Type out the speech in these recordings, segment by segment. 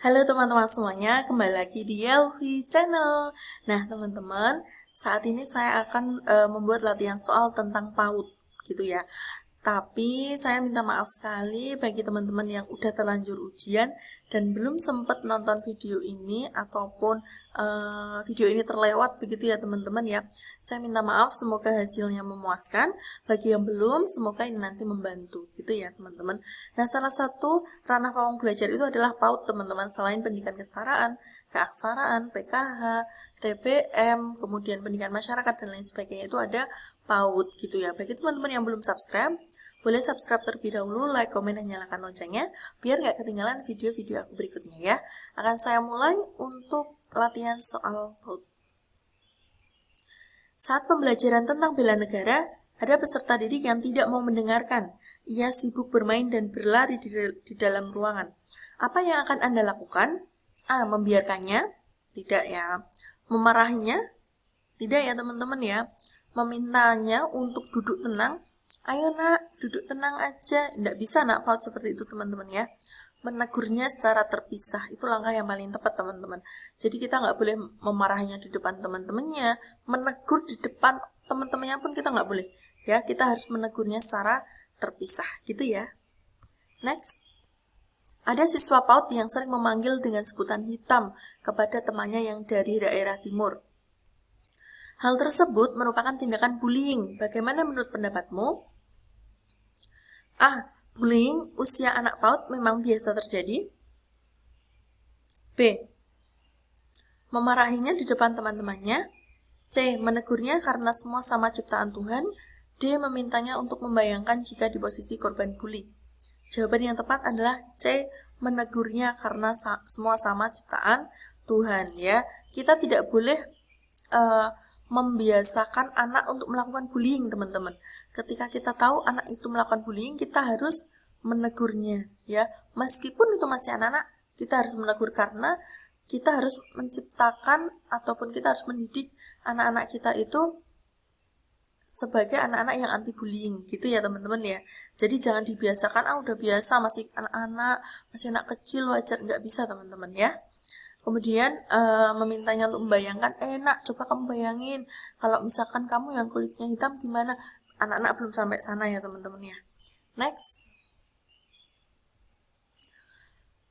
Halo teman-teman semuanya, kembali lagi di Yelvi Channel. Nah teman-teman, saat ini saya akan membuat latihan soal tentang PAUD gitu ya. Tapi saya minta maaf sekali bagi teman-teman yang udah terlanjur ujian dan belum sempat nonton video ini ataupun video ini terlewat begitu ya teman-teman ya. Saya minta maaf, semoga hasilnya memuaskan. Bagi yang belum, semoga ini nanti membantu gitu ya teman-teman. Nah, salah satu ranah pawang belajar itu adalah PAUD teman-teman. Selain pendidikan kesetaraan, keaksaraan, PKH, TBM, kemudian pendidikan masyarakat dan lain sebagainya itu ada PAUD gitu ya. Bagi teman-teman yang belum subscribe, boleh subscribe terlebih dahulu, like, komen, dan nyalakan loncengnya biar nggak ketinggalan video-video aku berikutnya ya. Akan saya mulai untuk latihan soal PAUD. Saat pembelajaran tentang bela negara, ada peserta didik yang tidak mau mendengarkan. Ia sibuk bermain dan berlari di dalam ruangan. Apa yang akan Anda lakukan? A. Membiarkannya? Tidak ya. Memarahinya? Tidak ya teman-teman ya. Memintanya untuk duduk tenang? Ayo nak, duduk tenang aja. Tidak bisa nak PAUD seperti itu teman-teman ya. Menegurnya secara terpisah, itu langkah yang paling tepat teman-teman. Jadi kita nggak boleh memarahinya di depan teman-temannya, menegur di depan teman-temannya pun kita nggak boleh. Ya, kita harus menegurnya secara terpisah, gitu ya. Next. Ada siswa PAUD yang sering memanggil dengan sebutan hitam kepada temannya yang dari daerah timur. Hal tersebut merupakan tindakan bullying. Bagaimana menurut pendapatmu? A. Bullying usia anak PAUD memang biasa terjadi. B. Memarahinya di depan teman-temannya. C. Menegurnya karena semua sama ciptaan Tuhan. D. Memintanya untuk membayangkan jika di posisi korban bully. Jawaban yang tepat adalah C. Menegurnya karena semua sama ciptaan Tuhan ya. Kita tidak boleh membiasakan anak untuk melakukan bullying teman-teman. Ketika kita tahu anak itu melakukan bullying, kita harus menegurnya ya. Meskipun itu masih anak-anak, kita harus menegur karena kita harus menciptakan ataupun kita harus mendidik anak-anak kita itu sebagai anak-anak yang anti bullying gitu ya teman-teman ya. Jadi jangan dibiasakan udah biasa masih anak-anak, masih anak kecil wajar, nggak bisa teman-teman ya. Kemudian memintanya untuk membayangkan, nak coba kamu bayangin kalau misalkan kamu yang kulitnya hitam gimana. Anak-anak belum sampai sana ya teman-teman ya. Next.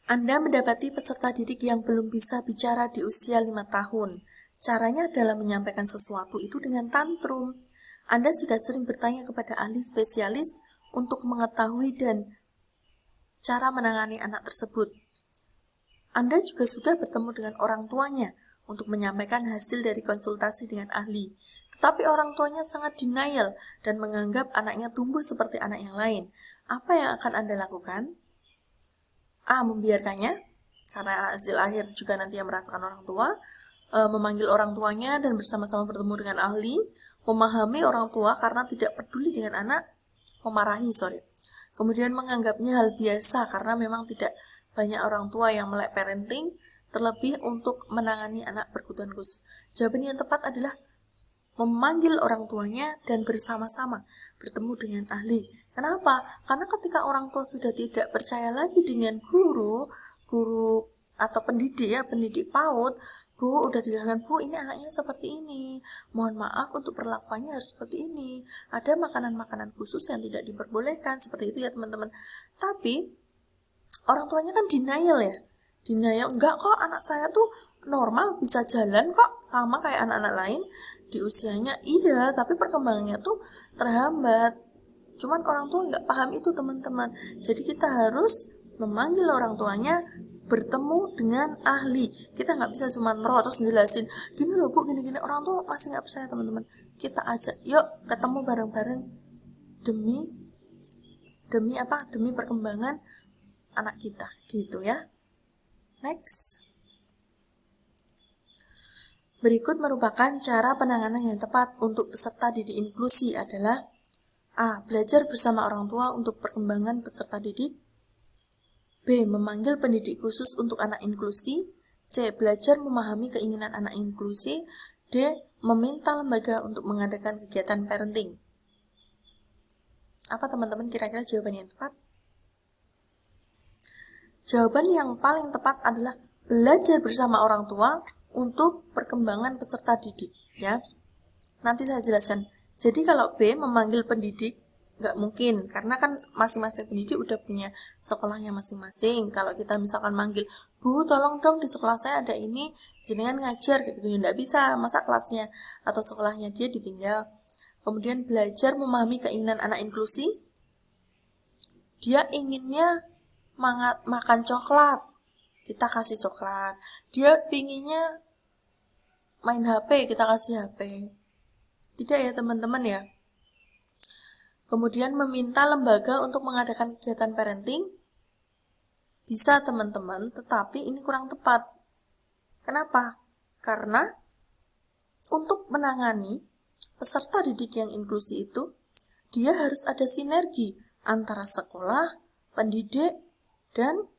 Anda mendapati peserta didik yang belum bisa bicara di usia 5 tahun. Caranya adalah menyampaikan sesuatu itu dengan tantrum. Anda sudah sering bertanya kepada ahli spesialis untuk mengetahui dan cara menangani anak tersebut. Anda juga sudah bertemu dengan orang tuanya untuk menyampaikan hasil dari konsultasi dengan ahli. Tetapi orang tuanya sangat denial dan menganggap anaknya tumbuh seperti anak yang lain. Apa yang akan Anda lakukan? A. Membiarkannya, karena hasil akhir juga nanti yang merasakan orang tua. Memanggil orang tuanya dan bersama-sama bertemu dengan ahli. Memahami orang tua karena tidak peduli dengan anak. Memarahi, Kemudian menganggapnya hal biasa karena memang tidak banyak orang tua yang melek parenting, terlebih untuk menangani anak berkebutuhan khusus. Jawaban yang tepat adalah memanggil orang tuanya dan bersama-sama bertemu dengan ahli. Kenapa? Karena ketika orang tua sudah tidak percaya lagi dengan guru atau pendidik PAUD, Bu, udah dijelaskan, Bu, ini anaknya seperti ini. Mohon maaf untuk perlakuannya harus seperti ini. Ada makanan-makanan khusus yang tidak diperbolehkan, seperti itu ya teman-teman. Tapi orang tuanya kan denial ya. Denial, enggak kok anak saya tuh normal, bisa jalan kok, sama kayak anak-anak lain di usianya. Iya, tapi perkembangannya tuh terhambat. Cuman orang tua enggak paham itu teman-teman. Jadi kita harus memanggil orang tuanya, bertemu dengan ahli. Kita nggak bisa cuma terus jelasin, gini loh Bu, gini-gini. Orang tua masih nggak percaya teman-teman. Kita ajak, yuk ketemu bareng-bareng demi apa? Demi perkembangan anak kita gitu ya. Next. Berikut merupakan cara penanganan yang tepat untuk peserta didik inklusi adalah A. Belajar bersama orang tua untuk perkembangan peserta didik. B. Memanggil pendidik khusus untuk anak inklusi. C. Belajar memahami keinginan anak inklusi. D. Meminta lembaga untuk mengadakan kegiatan parenting. Apa teman-teman kira-kira jawabannya yang tepat? Jawaban yang paling tepat adalah belajar bersama orang tua untuk perkembangan peserta didik, ya. Nanti saya jelaskan. Jadi kalau B memanggil pendidik, nggak mungkin, karena kan masing-masing pendidik udah punya sekolahnya masing-masing. Kalau kita misalkan manggil, Bu, tolong dong di sekolah saya ada ini, jenengan ngajar, gitu, ya nggak bisa, masa kelasnya atau sekolahnya dia ditinggal. Kemudian belajar memahami keinginan anak inklusi. Dia inginnya makan coklat, kita kasih coklat. Dia pinginnya main HP, kita kasih HP. Tidak ya teman-teman ya. Kemudian meminta lembaga untuk mengadakan kegiatan parenting. Bisa teman-teman, tetapi ini kurang tepat. Kenapa? Karena untuk menangani peserta didik yang inklusi itu, dia harus ada sinergi antara sekolah, pendidik, dan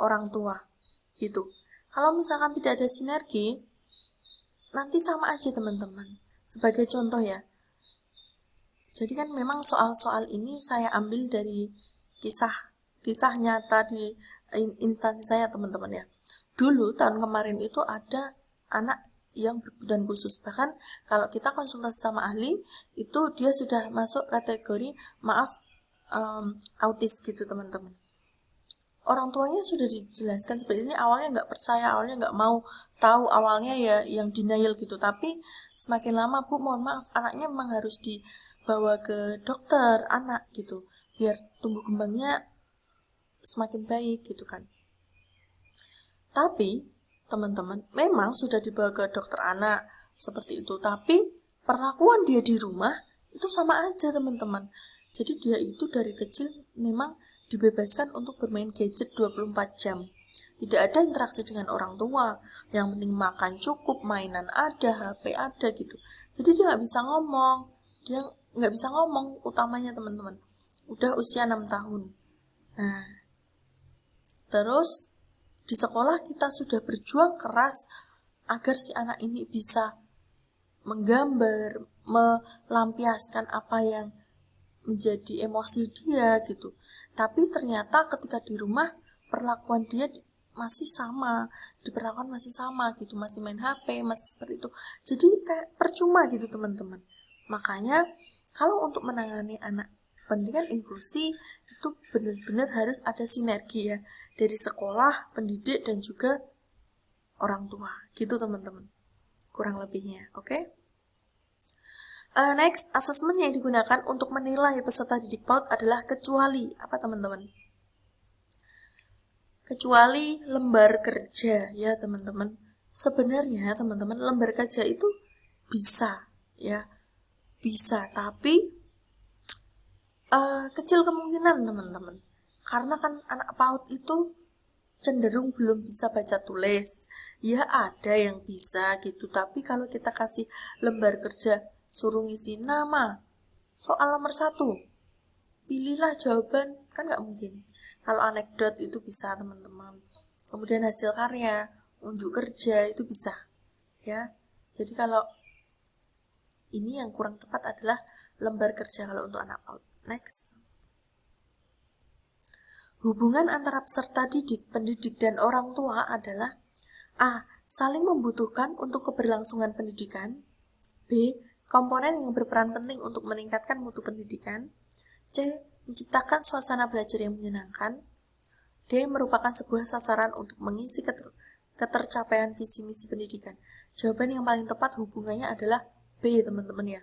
orang tua. Gitu. Kalau misalkan tidak ada sinergi, nanti sama aja teman-teman. Sebagai contoh ya, jadi kan memang soal-soal ini saya ambil dari kisah nyata di instansi saya teman-teman ya. Dulu tahun kemarin itu ada anak yang berkebutuhan khusus. Bahkan kalau kita konsultasi sama ahli, itu dia sudah masuk kategori autis gitu teman-teman. Orang tuanya sudah dijelaskan seperti ini, awalnya nggak percaya, awalnya nggak mau tahu, awalnya ya yang denial gitu. Tapi semakin lama, Bu, mohon maaf, anaknya memang harus dibawa ke dokter anak gitu, biar tumbuh kembangnya semakin baik gitu kan. Tapi teman-teman, memang sudah dibawa ke dokter anak seperti itu, tapi perlakuan dia di rumah itu sama aja teman-teman. Jadi dia itu dari kecil memang dibebaskan untuk bermain gadget 24 jam. Tidak ada interaksi dengan orang tua. Yang penting makan cukup, mainan ada, HP ada gitu. Jadi dia nggak bisa ngomong. Dia nggak bisa ngomong utamanya teman-teman. Udah usia 6 tahun. Nah, terus di sekolah kita sudah berjuang keras agar si anak ini bisa menggambar, melampiaskan apa yang menjadi emosi dia gitu. Tapi ternyata ketika di rumah perlakuan dia masih sama, diperlakukan masih sama gitu, masih main HP, masih seperti itu. Jadi kayak percuma gitu teman-teman. Makanya kalau untuk menangani anak pendidikan inklusi itu benar-benar harus ada sinergi ya dari sekolah, pendidik dan juga orang tua gitu teman-teman. Kurang lebihnya, oke? Next, asesmen yang digunakan untuk menilai peserta didik PAUD adalah kecuali apa teman-teman? Kecuali lembar kerja ya teman-teman. Sebenarnya teman-teman lembar kerja itu bisa ya, bisa, tapi kecil kemungkinan teman-teman. Karena kan anak PAUD itu cenderung belum bisa baca tulis. Ya ada yang bisa gitu, tapi kalau kita kasih lembar kerja suruh ngisi nama, soal nomor 1, pilihlah jawaban, kan nggak mungkin. Kalau anekdot itu bisa teman-teman. Kemudian hasil karya, unjuk kerja itu bisa, ya. Jadi kalau ini yang kurang tepat adalah lembar kerja kalau untuk anak PAUD. Next. Hubungan antara peserta didik, pendidik, dan orang tua adalah A. Saling membutuhkan untuk keberlangsungan pendidikan. B. Komponen yang berperan penting untuk meningkatkan mutu pendidikan. C. Menciptakan suasana belajar yang menyenangkan. D. Merupakan sebuah sasaran untuk mengisi ketercapaian visi misi pendidikan. Jawaban yang paling tepat hubungannya adalah B, teman-teman ya.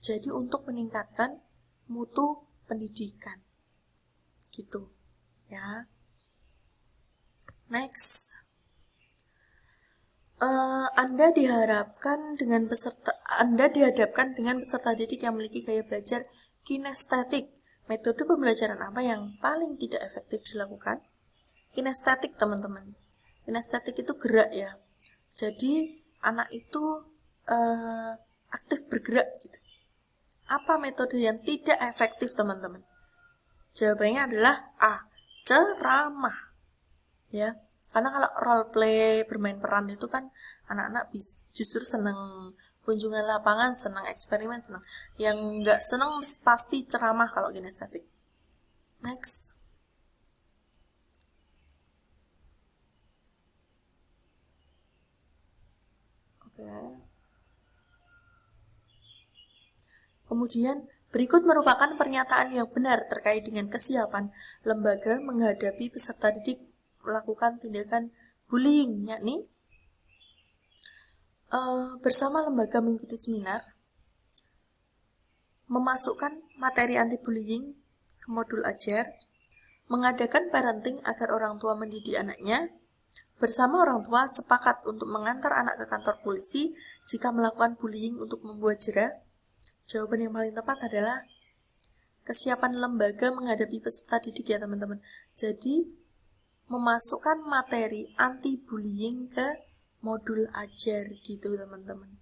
Jadi untuk meningkatkan mutu pendidikan. Gitu. Ya. Next. Anda dihadapkan dengan peserta didik yang memiliki gaya belajar kinestetik. Metode pembelajaran apa yang paling tidak efektif dilakukan? Kinestetik teman-teman. Kinestetik itu gerak ya. Jadi anak itu aktif bergerak gitu. Apa metode yang tidak efektif teman-teman? Jawabannya adalah A. Ceramah. Ya. Karena kalau role play, bermain peran itu kan anak-anak justru senang kunjungan lapangan, senang eksperimen, senang. Yang nggak senang pasti ceramah kalau kinestetik. Next. Oke. Kemudian berikut merupakan pernyataan yang benar terkait dengan kesiapan lembaga menghadapi peserta didik melakukan tindakan bullying, yakni bersama lembaga mengikuti seminar, memasukkan materi anti-bullying ke modul ajar, mengadakan parenting agar orang tua mendidik anaknya, bersama orang tua sepakat untuk mengantar anak ke kantor polisi jika melakukan bullying untuk membuat jera. Jawaban yang paling tepat adalah kesiapan lembaga menghadapi peserta didik ya teman-teman. Jadi memasukkan materi anti-bullying ke modul ajar gitu teman-teman.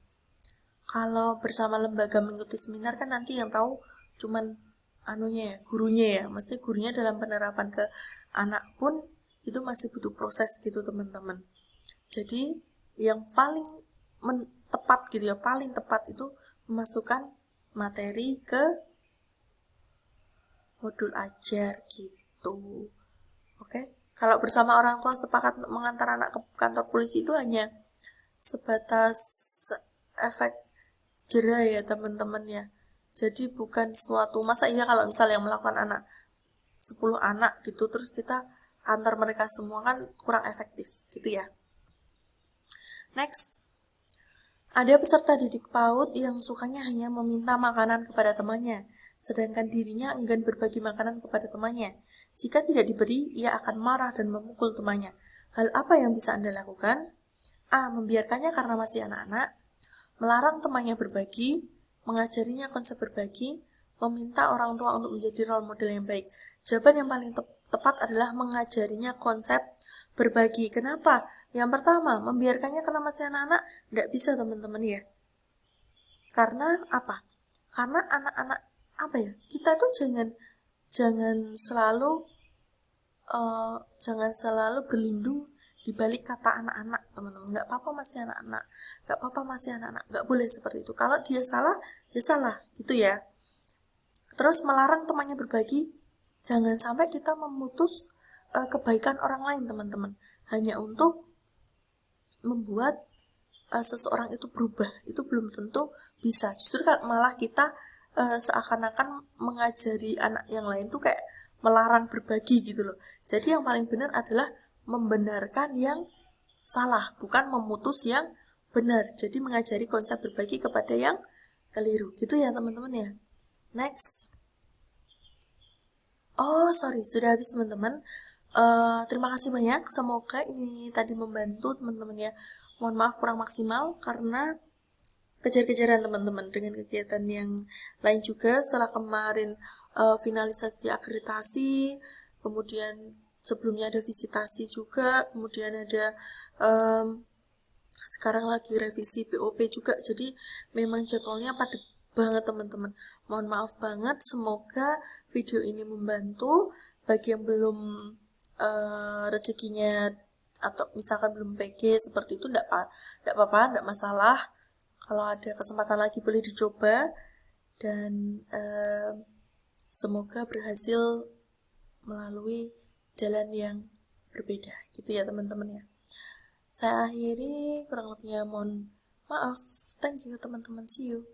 Kalau bersama lembaga mengikuti seminar kan nanti yang tahu cuman gurunya ya. Mesti gurunya dalam penerapan ke anak pun itu masih butuh proses gitu teman-teman. Jadi yang paling tepat gitu ya, paling tepat itu memasukkan materi ke modul ajar gitu. Oke. Kalau bersama orang tua sepakat mengantar anak ke kantor polisi itu hanya sebatas efek jera ya teman-teman ya. Jadi bukan suatu, masa iya kalau misalnya yang melakukan 10 anak gitu terus kita antar mereka semua kan kurang efektif gitu ya. Next. Ada peserta didik PAUD yang sukanya hanya meminta makanan kepada temannya, sedangkan dirinya enggan berbagi makanan kepada temannya. Jika tidak diberi, ia akan marah dan memukul temannya. Hal apa yang bisa Anda lakukan? A. Membiarkannya karena masih anak-anak, melarang temannya berbagi, mengajarinya konsep berbagi, meminta orang tua untuk menjadi role model yang baik. Jawaban yang paling tepat adalah mengajarinya konsep berbagi. Kenapa? Yang pertama, membiarkannya karena masih anak-anak, tidak bisa teman-teman ya. Karena apa? Karena anak-anak kita tuh jangan selalu berlindung di balik kata anak-anak teman-teman. Nggak apa-apa masih anak-anak, nggak apa-apa masih anak-anak, nggak boleh seperti itu. Kalau dia salah, dia salah gitu ya. Terus melarang temannya berbagi, jangan sampai kita memutus kebaikan orang lain teman-teman hanya untuk membuat seseorang itu berubah. Itu belum tentu bisa. Justru malah kita seakan-akan mengajari anak yang lain tuh kayak melarang berbagi gitu loh. Jadi yang paling benar adalah membenarkan yang salah, bukan memutus yang benar. Jadi mengajari konsep berbagi kepada yang keliru. Gitu ya teman-teman ya. Next. Sudah habis teman-teman. Terima kasih banyak. Semoga ini tadi membantu teman-teman ya. Mohon maaf kurang maksimal karena kejar-kejaran teman-teman dengan kegiatan yang lain juga setelah kemarin finalisasi akreditasi, kemudian sebelumnya ada visitasi juga, kemudian ada sekarang lagi revisi BOP juga. Jadi memang jadwalnya padat banget teman-teman. Mohon maaf banget. Semoga video ini membantu bagi yang belum rezekinya atau misalkan belum PG seperti itu enggak apa-apa, enggak masalah. Kalau ada kesempatan lagi boleh dicoba dan semoga berhasil melalui jalan yang berbeda gitu ya teman-teman ya. Saya akhiri, kurang lebihnya mohon maaf. Thank you teman-teman, see you.